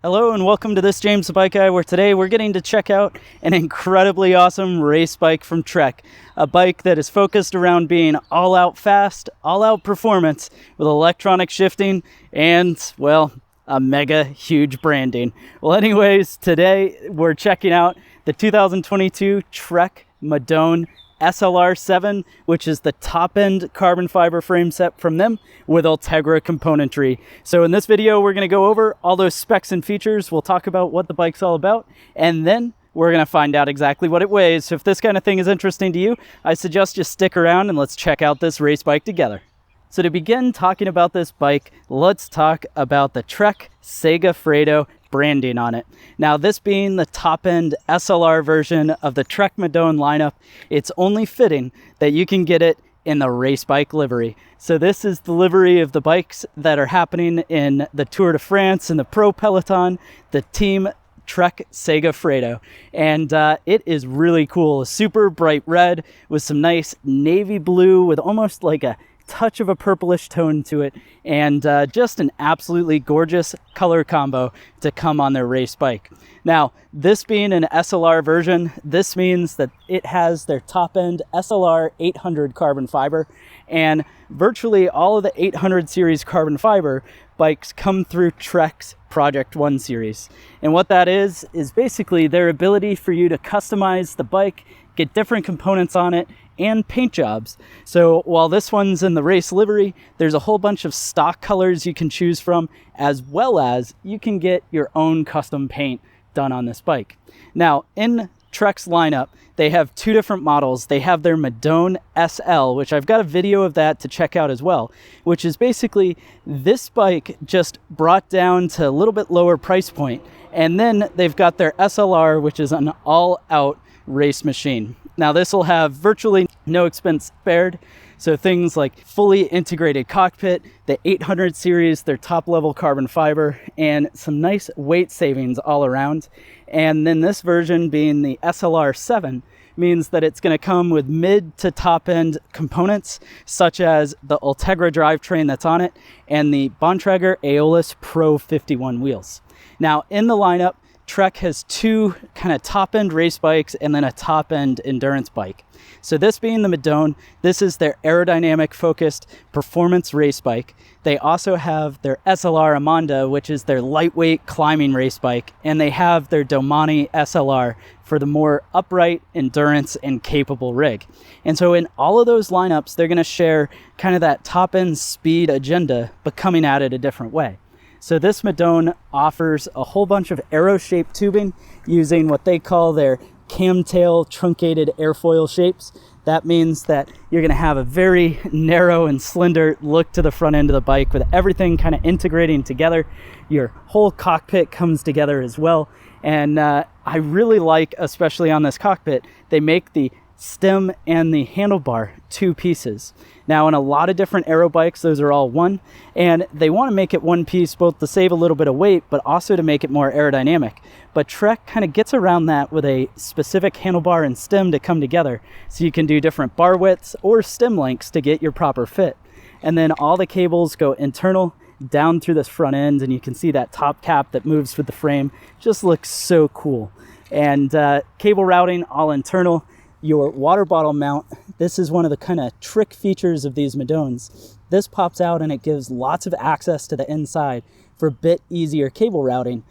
Hello and welcome to this James the Bike Guy, where today we're getting to check out an incredibly awesome race bike from Trek. A bike that is focused around being all-out fast, all-out performance with electronic shifting and, well, a mega huge branding. Well, anyways, today we're checking out the 2022 Trek Madone SLR 7, which is the top-end carbon fiber frame set from them with Ultegra componentry. So in this video, we're going to go over all those specs and features. We'll talk about what the bike's all about, and then we're going to find out exactly what it weighs. So if this kind of thing is interesting to you, I suggest you stick around and let's check out this race bike together. So to begin talking about this bike, let's talk about the Trek-Segafredo branding on it. Now, this being the top-end SLR version of the Trek Madone lineup, it's only fitting that you can get it in the race bike livery. So this is the livery of the bikes that are happening in the Tour de France and the Pro Peloton, the team Trek-Segafredo. And it is really cool. A super bright red with some nice navy blue with almost like a touch of a purplish tone to it, and just an absolutely gorgeous color combo to come on their race bike. Now, this being an SLR version, this means that it has their top-end SLR 800 carbon fiber, and virtually all of the 800 series carbon fiber bikes come through Trek's Project 1 series. And what that is basically their ability for you to customize the bike, get different components on it, and paint jobs. So while this one's in the race livery, there's a whole bunch of stock colors you can choose from, as well as you can get your own custom paint done on this bike. Now, in Trek's lineup, they have two different models. They have their Madone SL, which I've got a video of that to check out as well, which is basically this bike just brought down to a little bit lower price point. And then they've got their SLR, which is an all-out race machine. Now, this will have virtually no expense spared. So things like fully integrated cockpit, the 800 series, their top level carbon fiber, and some nice weight savings all around. And then this version being the SLR 7 means that it's going to come with mid to top end components, such as the Ultegra drivetrain that's on it and the Bontrager Aeolus Pro 51 wheels. Now, in the lineup, Trek has two kind of top-end race bikes and then a top-end endurance bike. So this being the Madone, this is their aerodynamic-focused performance race bike. They also have their SLR Amonda, which is their lightweight climbing race bike, and they have their Domani SLR for the more upright endurance and capable rig. And so in all of those lineups, they're going to share kind of that top-end speed agenda, but coming at it a different way. So this Madone offers a whole bunch of arrow-shaped tubing using what they call their camtail truncated airfoil shapes. That means that you're going to have a very narrow and slender look to the front end of the bike with everything kind of integrating together. Your whole cockpit comes together as well. And I really like, especially on this cockpit, they make the stem and the handlebar two pieces. Now, in a lot of different aero bikes, those are all one, and they want to make it one piece both to save a little bit of weight, but also to make it more aerodynamic. But Trek kind of gets around that with a specific handlebar and stem to come together, so you can do different bar widths or stem lengths to get your proper fit. And then all the cables go internal down through this front end, and you can see that top cap that moves with the frame. Just looks so cool. And cable routing all internal. Your water bottle mount, this is one of the kind of trick features of these Madones. This pops out and it gives lots of access to the inside for a bit easier cable routing.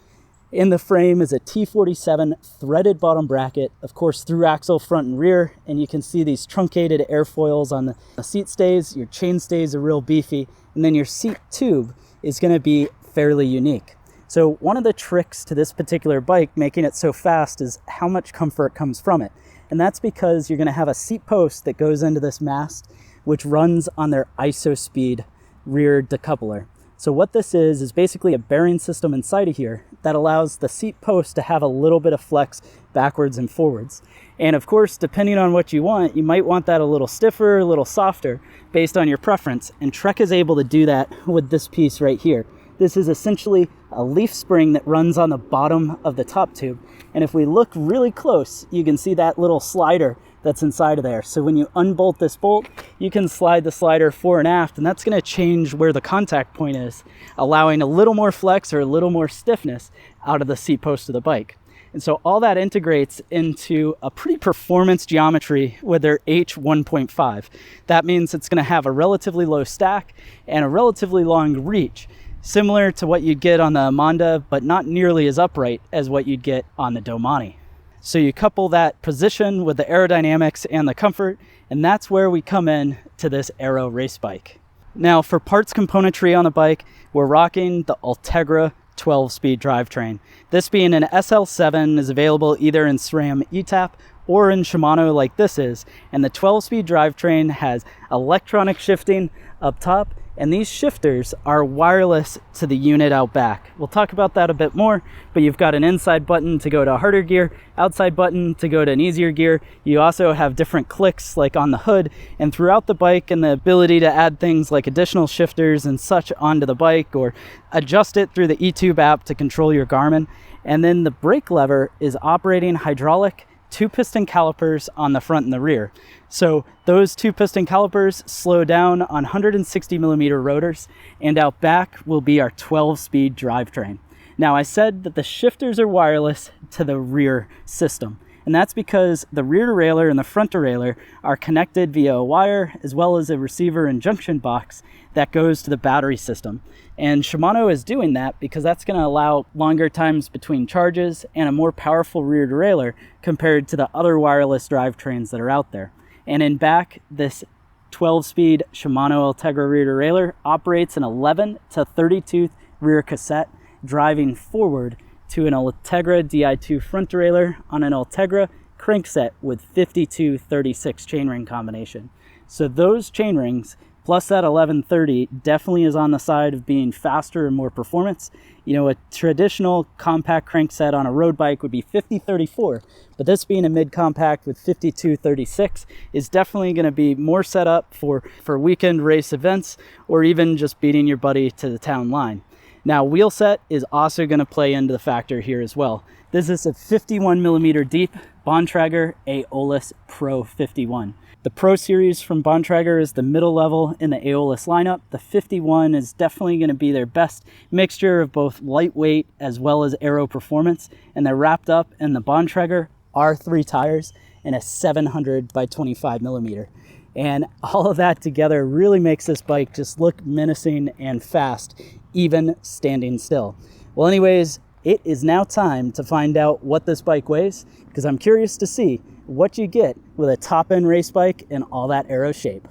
In the frame is a T47 threaded bottom bracket, of course through axle front and rear, and you can see these truncated airfoils on the seat stays. Your chain stays are real beefy, and then your seat tube is going to be fairly unique. So one of the tricks to this particular bike, making it so fast, is how much comfort comes from it. And that's because you're going to have a seat post that goes into this mast, which runs on their IsoSpeed rear decoupler. So what this is basically a bearing system inside of here that allows the seat post to have a little bit of flex backwards and forwards. And of course, depending on what you want, you might want that a little stiffer, a little softer, based on your preference. And Trek is able to do that with this piece right here. This is essentially a leaf spring that runs on the bottom of the top tube. And if we look really close, you can see that little slider that's inside of there. So when you unbolt this bolt, you can slide the slider fore and aft, and that's going to change where the contact point is, allowing a little more flex or a little more stiffness out of the seat post of the bike. And so all that integrates into a pretty performance geometry with their H1.5. That means it's going to have a relatively low stack and a relatively long reach, similar to what you'd get on the Amanda, but not nearly as upright as what you'd get on the Domani. So you couple that position with the aerodynamics and the comfort, and that's where we come in to this aero race bike. Now for parts componentry on the bike, we're rocking the Ultegra 12-speed drivetrain. This being an SL7 is available either in SRAM ETAP or in Shimano like this is, and the 12-speed drivetrain has electronic shifting up top, and these shifters are wireless to the unit out back. We'll talk about that a bit more, but you've got an inside button to go to harder gear, outside button to go to an easier gear. You also have different clicks like on the hood and throughout the bike, and the ability to add things like additional shifters and such onto the bike, or adjust it through the eTube app to control your Garmin. And then the brake lever is operating hydraulic 2-piston calipers on the front and the rear. So those 2-piston calipers slow down on 160 millimeter rotors, and out back will be our 12-speed drivetrain. Now I said that the shifters are wireless to the rear system, and that's because the rear derailleur and the front derailleur are connected via a wire as well as a receiver and junction box that goes to the battery system. And Shimano is doing that because that's going to allow longer times between charges and a more powerful rear derailleur compared to the other wireless drivetrains that are out there. And in back, this 12-speed Shimano Ultegra rear derailleur operates an 11 to 32 rear cassette, driving forward to an Ultegra Di2 front derailleur on an Ultegra crankset with 52-36 chainring combination. So those chainrings plus that 1130 definitely is on the side of being faster and more performance. You know, a traditional compact crankset on a road bike would be 50-34, but this being a mid-compact with 52-36 is definitely going to be more set up for weekend race events or even just beating your buddy to the town line. Now, wheel set is also going to play into the factor here as well. This is a 51 millimeter deep Bontrager Aeolus Pro 51. The Pro series from Bontrager is the middle level in the Aeolus lineup. The 51 is definitely going to be their best mixture of both lightweight as well as aero performance, and they're wrapped up in the Bontrager R3 tires and a 700 by 25 millimeter. And all of that together really makes this bike just look menacing and fast, even standing still. Well, anyways, it is now time to find out what this bike weighs, because I'm curious to see what you get with a top-end race bike and all that aero shape.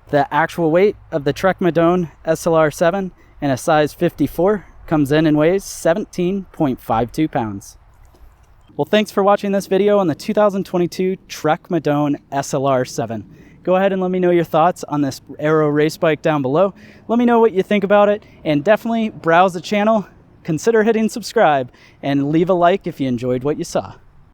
The actual weight of the Trek Madone SLR 7 in a size 54 comes in and weighs 17.52 pounds. Well, thanks for watching this video on the 2022 Trek Madone SLR 7. Go ahead and let me know your thoughts on this aero race bike down below. Let me know what you think about it, and definitely browse the channel, consider hitting subscribe, and leave a like if you enjoyed what you saw.